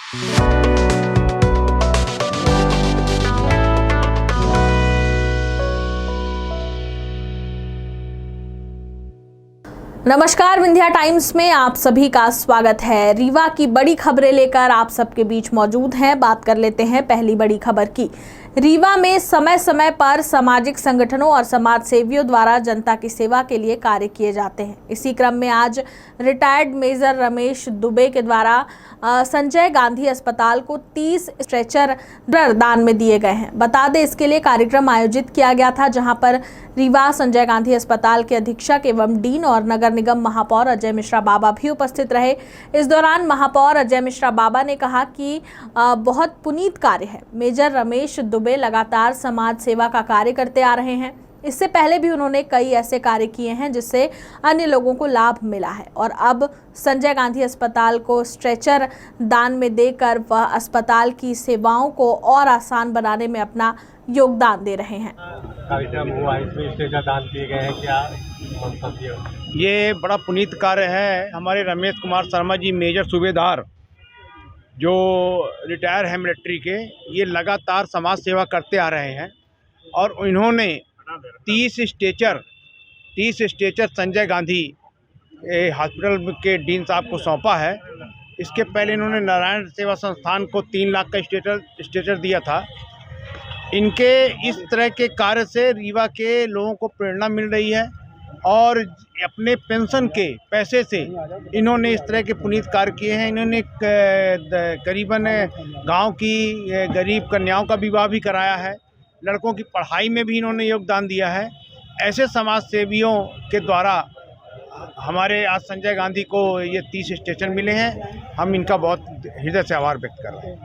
नमस्कार, विंध्या टाइम्स में आप सभी का स्वागत है। रीवा की बड़ी खबरें लेकर आप सबके बीच मौजूद हैं। बात कर लेते हैं पहली बड़ी खबर की। रीवा में समय समय पर सामाजिक संगठनों और समाज सेवियों द्वारा जनता की सेवा के लिए कार्य किए जाते हैं। इसी क्रम में आज रिटायर्ड मेजर रमेश दुबे के द्वारा संजय गांधी अस्पताल को 30 स्ट्रेचर दान में दिए गए हैं। बता दें, इसके लिए कार्यक्रम आयोजित किया गया था, जहां पर रीवा संजय गांधी अस्पताल के अधीक्षक एवं डीन और नगर निगम महापौर अजय मिश्रा बाबा भी उपस्थित रहे। इस दौरान महापौर अजय मिश्रा बाबा ने कहा कि बहुत पुनीत कार्य है। मेजर रमेश दुबे लगातार समाज सेवा का कार्य करते आ रहे हैं। इससे पहले भी उन्होंने कई ऐसे कार्य किए हैं जिससे अन्य लोगों को लाभ मिला है और अब संजय गांधी अस्पताल को स्ट्रेचर दान में देकर वह अस्पताल की सेवाओं को और आसान बनाने में अपना योगदान दे रहे हैं। कार्यक्रम हुआ, इसमें स्ट्रेचर दान किए गए हैं, क्या ये बड़ा पुनीत कार्य है। हमारे रमेश कुमार शर्मा जी मेजर सूबेदार जो रिटायर हैं मिलिट्री के, ये लगातार समाज सेवा करते आ रहे हैं और इन्होंने 30 स्ट्रेचर संजय गांधी हॉस्पिटल के डीन साहब को सौंपा है। इसके पहले इन्होंने नारायण सेवा संस्थान को 3 लाख का स्ट्रेचर दिया था। इनके इस तरह के कार्य से रीवा के लोगों को प्रेरणा मिल रही है और अपने पेंशन के पैसे से इन्होंने इस तरह के पुनीत कार्य किए हैं। इन्होंने करीबन गांव की गरीब कन्याओं का विवाह भी कराया है, लड़कों की पढ़ाई में भी इन्होंने योगदान दिया है। ऐसे समाज सेवियों के द्वारा हमारे आज संजय गांधी को ये 30 स्ट्रेचर मिले हैं। हम इनका बहुत हृदय से आभार व्यक्त कर रहे हैं।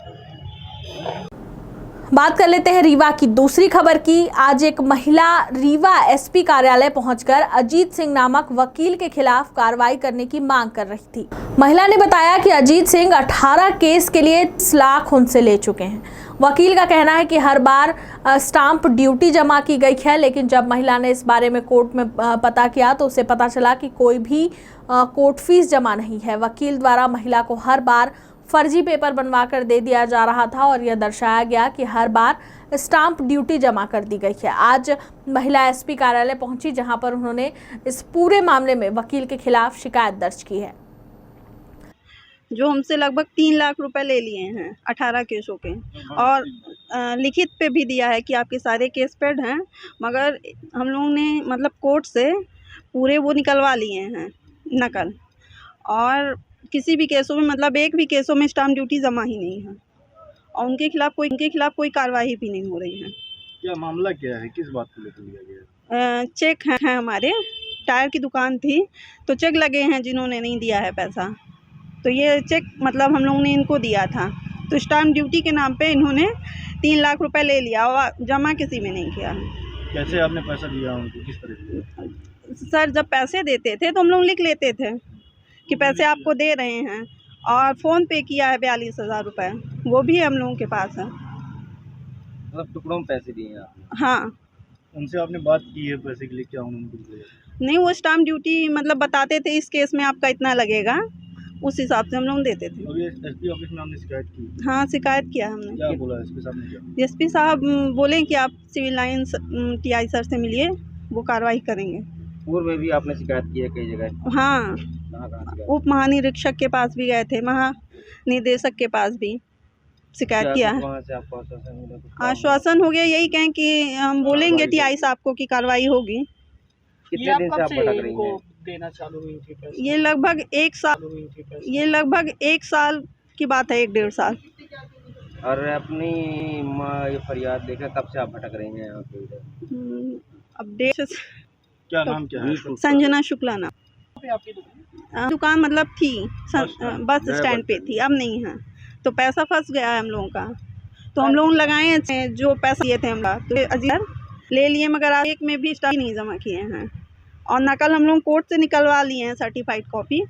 बात कर लेते हैं रीवा की दूसरी खबर की। आज एक महिला रीवा एसपी कार्यालय पहुंचकर अजीत सिंह नामक वकील के खिलाफ कार्रवाई करने की मांग कर रही थी। महिला ने बताया कि अजीत सिंह 18 केस के लिए 30 लाख उनसे ले चुके हैं। वकील का कहना है कि हर बार स्टाम्प ड्यूटी जमा की गई है, लेकिन जब महिला ने इस बारे में कोर्ट में पता किया तो उसे पता चला कि कोई भी कोर्ट फीस जमा नहीं है। वकील द्वारा महिला को हर बार फर्जी पेपर बनवा कर दे दिया जा रहा था और यह दर्शाया गया कि हर बार स्टाम्प ड्यूटी जमा कर दी गई है। आज महिला एसपी कार्यालय पहुंची, जहां पर उन्होंने इस पूरे मामले में वकील के खिलाफ शिकायत दर्ज की है। जो हमसे लगभग 3 लाख रुपए ले लिए हैं 18 केसों के, और लिखित पे भी दिया है कि आपके सारे केस पेड हैं, मगर हम लोगों ने मतलब कोर्ट से पूरे वो निकलवा लिए हैं नकल, और किसी भी केसों में मतलब एक भी केसों में स्टाम्प ड्यूटी जमा ही नहीं है और उनके खिलाफ कोई कार्रवाई भी नहीं हो रही है। क्या मामला क्या है, किस बात को लेकर लिया गया? चेक है हमारे टायर की दुकान थी, तो चेक लगे हैं जिन्होंने नहीं दिया है पैसा, तो ये चेक मतलब हम लोगों ने इनको दिया था, तो स्टाम्प ड्यूटी के नाम पे इन्होंने 3 लाख रुपए ले लिया और जमा किसी में नहीं किया। कैसे आपने पैसा दिया उनको, किस तरह से? सर, जब पैसे देते थे तो हम लोग लिख लेते थे कि पैसे आपको दे रहे हैं, और फ़ोन पे किया है 42,000 रुपये, वो भी हम लोगों के पास है। मतलब टुकड़ों में पैसे दिए आपने? हाँ। उनसे आपने बात की है पैसे के लिए, क्या उन्होंने? नहीं, वो स्टाम्प ड्यूटी मतलब बताते थे इस केस में आपका इतना लगेगा, उस हिसाब से हम लोग देते थे। अभी एसपी ऑफिस में हमने शिकायत की? हाँ, शिकायत किया हमने। क्या बोला एसपी साहब ने? क्या एसपी साहब बोले कि आप सिविल लाइन्स टीआई सर से मिलिए, वो कार्रवाई करेंगे। पूर्व में भी आपने शिकायत की है कई जगह? हाँ, उप महानिरीक्षक के पास भी गए थे, महानिदेशक के पास भी शिकायत किया है। आश्वासन हो गया, यही कहें कि हम बोलेंगे टीआई साहब को कि कार्रवाई होगी। कितने दिन से आप भटक रही हैं? देना चालू हुई थी पैसे? ये लगभग 1 साल की बात है, 1-1.5 साल। और अपनी ये फरियाद देखा, कब से आप भटक रही हैं यहाँ पे? अब डेट क्या नाम क्या है? संजना शुक्ला नाम। दुकान मतलब थी बस स्टैंड पे थी, अब नहीं है, तो पैसा फंस गया है हम लोगों का, तो हम लोग लगाए हैं जो पैसा दिए थे हम लोग, तो अजीर ले लिए, मगर एक में भी स्टाम्प नहीं जमा किए हैं और नकल हम लोग कोर्ट से निकलवा लिए हैं सर्टिफाइड कॉपी।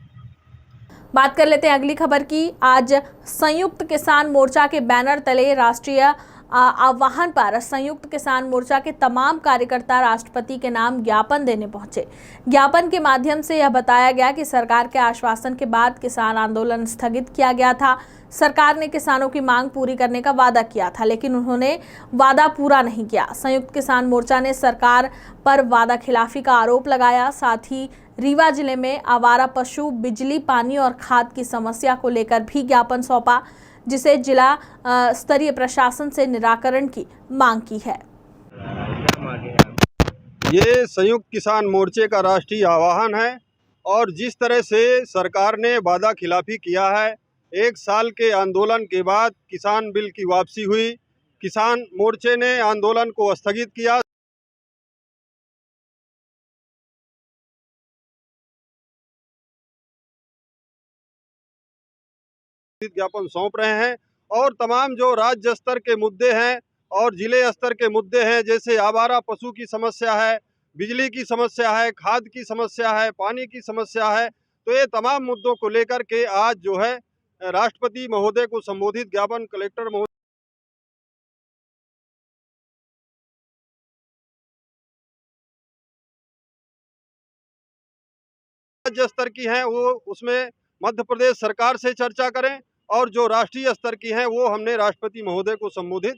बात कर लेते हैं अगली खबर की। आज संयुक्त किसान मोर्चा के बैनर तले राष्ट्रीय आह्वान पर संयुक्त किसान मोर्चा के तमाम कार्यकर्ता राष्ट्रपति के नाम ज्ञापन देने पहुंचे। ज्ञापन के माध्यम से यह बताया गया कि सरकार के आश्वासन के बाद किसान आंदोलन स्थगित किया गया था। सरकार ने किसानों की मांग पूरी करने का वादा किया था, लेकिन उन्होंने वादा पूरा नहीं किया। संयुक्त किसान मोर्चा ने सरकार पर वादा खिलाफी का आरोप लगाया। साथ ही रीवा जिले में आवारा पशु, बिजली, पानी और खाद की समस्या को लेकर भी ज्ञापन सौंपा, जिसे जिला स्तरीय प्रशासन से निराकरण की मांग की है। ये संयुक्त किसान मोर्चे का राष्ट्रीय आह्वान है और जिस तरह से सरकार ने वादा खिलाफी किया है, 1 साल के आंदोलन के बाद किसान बिल की वापसी हुई। किसान मोर्चे ने आंदोलन को स्थगित किया। ज्ञापन सौंप रहे हैं और तमाम जो राज्य स्तर के मुद्दे हैं और जिले स्तर के मुद्दे हैं, जैसे आवारा पशु की समस्या है, बिजली की समस्या है, खाद की समस्या है, पानी की समस्या है, तो ये तमाम मुद्दों को लेकर के आज जो है राष्ट्रपति महोदय को संबोधित ज्ञापन कलेक्टर महोदय राज्य स्तर की हैं वो उसमें मध्य प्रदेश सरकार से चर्चा करें और जो राष्ट्रीय स्तर की हैं वो हमने राष्ट्रपति महोदय को संबोधित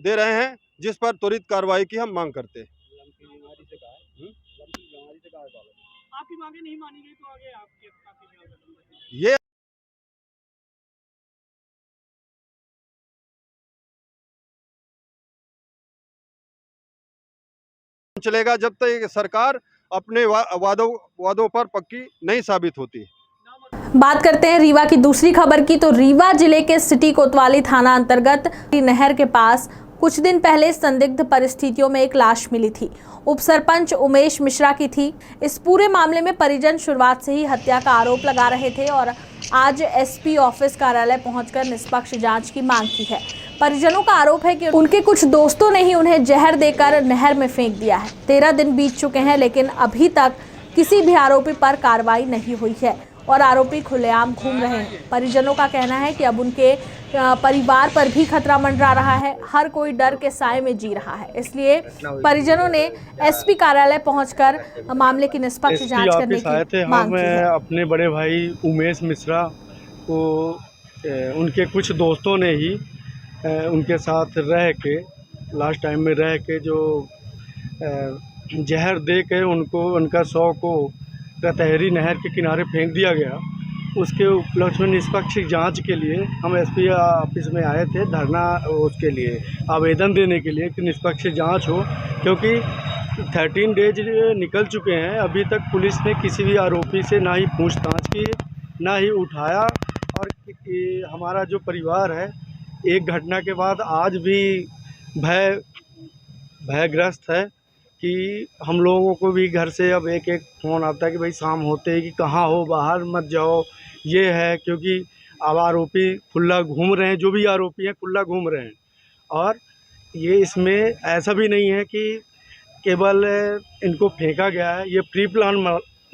दे रहे हैं, जिस पर त्वरित कार्रवाई की हम मांग करते हैं। आपकी मांगे नहीं मानी गई तो आगे ये चलेगा जब तक सरकार अपने वादों पर पक्की नहीं साबित होती। बात करते हैं रीवा की दूसरी खबर की। तो रीवा जिले के सिटी कोतवाली थाना अंतर्गत नहर के पास कुछ दिन पहले संदिग्ध परिस्थितियों में एक लाश मिली थी। उप सरपंच उमेश मिश्रा की थी। इस पूरे मामले में परिजन शुरुआत से ही हत्या का आरोप लगा रहे थे और आज एसपी ऑफिस कार्यालय पहुंचकर निष्पक्ष जांच की मांग की है। परिजनों का आरोप है कि उनके कुछ दोस्तों ने ही उन्हें जहर देकर नहर में फेंक दिया है। 13 दिन बीत चुके हैं, लेकिन अभी तक किसी भी आरोपी पर कार्रवाई नहीं हुई है और आरोपी खुलेआम घूम रहे हैं। परिजनों का कहना है कि अब उनके परिवार पर भी खतरा मंडरा रहा है। हर कोई डर के साए में जी रहा है, इसलिए परिजनों ने एसपी कार्यालय पहुंचकर मामले की निष्पक्ष जांच करने की मांग की है। अपने बड़े भाई उमेश मिश्रा को उनके कुछ दोस्तों ने ही उनके साथ रह के लास्ट टाइम में रह के जो जहर दे के उनको उनका शव को कतहरी नहर के किनारे फेंक दिया गया। उसके उपलक्ष्य में निष्पक्ष जांच के लिए हम एसपी ऑफिस में आए थे, धरना उसके लिए आवेदन देने के लिए कि निष्पक्ष जांच हो, क्योंकि 13 डेज निकल चुके हैं, अभी तक पुलिस ने किसी भी आरोपी से ना ही पूछताछ की, ना ही उठाया। और हमारा जो परिवार है एक घटना के बाद आज भी भयग्रस्त है कि हम लोगों को भी घर से अब एक फ़ोन आता है कि भाई शाम होते ही कि कहाँ हो, बाहर मत जाओ। ये है क्योंकि अब आरोपी खुला घूम रहे हैं, जो भी आरोपी हैं खुला घूम रहे हैं। और ये इसमें ऐसा भी नहीं है कि केवल इनको फेंका गया है, ये प्री प्लान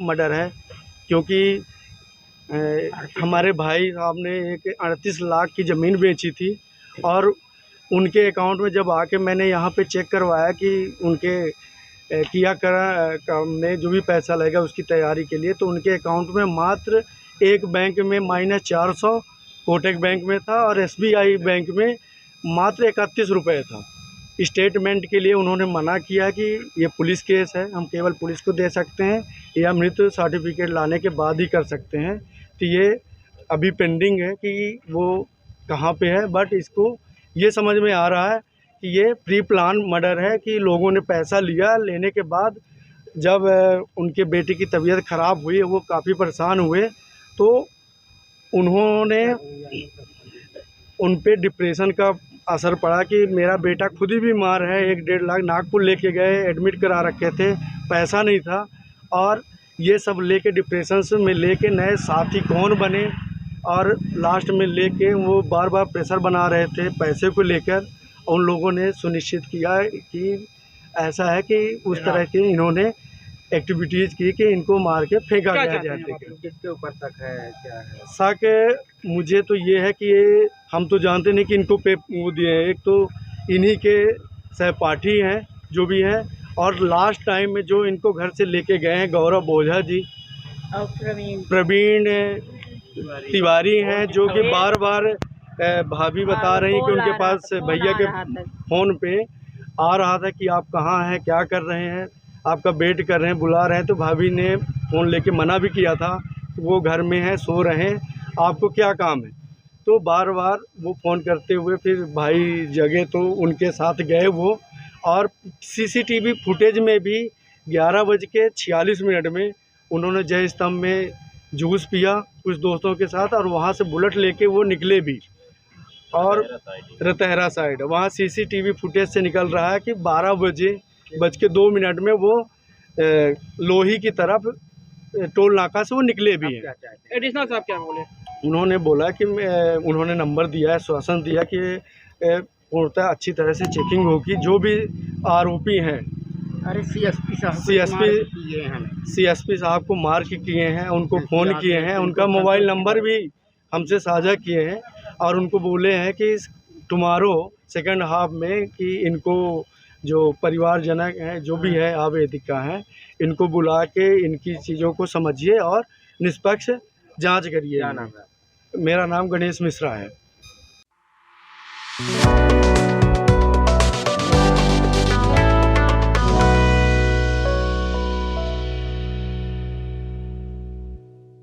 मर्डर है, क्योंकि हमारे भाई साहब ने एक 38 लाख की ज़मीन बेची थी और उनके अकाउंट में जब आके मैंने यहाँ पे चेक करवाया कि उनके किया में जो भी पैसा लगेगा उसकी तैयारी के लिए, तो उनके अकाउंट में मात्र एक बैंक में -400 कोटक बैंक में था और SBI बैंक में मात्र 31 रुपये था। स्टेटमेंट के लिए उन्होंने मना किया कि ये पुलिस केस है, हम केवल पुलिस को दे सकते हैं या मृत सर्टिफिकेट लाने के बाद ही कर सकते हैं। तो ये अभी पेंडिंग है कि वो कहाँ पे है, बट इसको ये समझ में आ रहा है कि ये प्री प्लान मर्डर है कि लोगों ने पैसा लिया, लेने के बाद जब उनके बेटे की तबीयत ख़राब हुई, वो काफ़ी परेशान हुए, तो उन्होंने उन पे डिप्रेशन का असर पड़ा कि मेरा बेटा खुद ही बीमार है, 1-1.5 लाख नागपुर लेके गए, एडमिट करा रखे थे, पैसा नहीं था, और ये सब लेके डिप्रेशन में लेके नए साथी कौन बने और लास्ट में लेके वो बार बार प्रेशर बना रहे थे पैसे को लेकर। उन लोगों ने सुनिश्चित किया कि ऐसा है कि उस तरह के इन्होंने एक्टिविटीज़ की कि इनको मार के फेंका क्या गया चाहते हैं जाते आप लोग? किसके ऊपर शक है, क्या है? शक मुझे तो ये है कि ये हम तो जानते नहीं कि इनको पे वो दिए हैं। एक तो इन्हीं के सहपाठी हैं जो भी हैं, और लास्ट टाइम में जो इनको घर से लेके गए हैं गौरव ओझा जी, और प्रवीण तिवारी हैं, जो कि बार बार भाभी बता रही कि उनके पास भैया के फ़ोन पे आ रहा था कि आप कहाँ हैं, क्या कर रहे हैं, आपका वेट कर रहे हैं, बुला रहे हैं। तो भाभी ने फ़ोन लेके मना भी किया था कि वो घर में हैं, सो रहे हैं, आपको क्या काम है। तो बार बार वो फ़ोन करते हुए फिर भाई जगे तो उनके साथ गए वो, और सीसीटीवी फुटेज में भी 11:46 में उन्होंने जय स्तंभ में जूस पिया कुछ दोस्तों के साथ, और वहाँ से बुलेट लेके वो निकले भी, और रतहरा साइड वहाँ सीसीटीवी फुटेज से निकल रहा है कि 12:02 में वो लोही की तरफ टोल नाका से वो निकले भी हैं। एडिशनल साहब क्या बोले? उन्होंने बोला कि उन्होंने नंबर दिया है, आश्वासन दिया कि पूर्णतः अच्छी तरह से चेकिंग होगी, जो भी आरोपी हैं। अरे सीएसपी साहब को मार्क किए हैं, उनको फ़ोन किए हैं, उनका मोबाइल नंबर भी हमसे साझा किए हैं, और उनको बोले हैं कि टुमारो सेकंड हाफ में कि इनको जो परिवारजनक हैं जो भी है आवेदिका हैं, इनको बुला के इनकी चीज़ों को समझिए और निष्पक्ष जांच करिए। क्या नाम है? मेरा नाम गणेश मिश्रा है।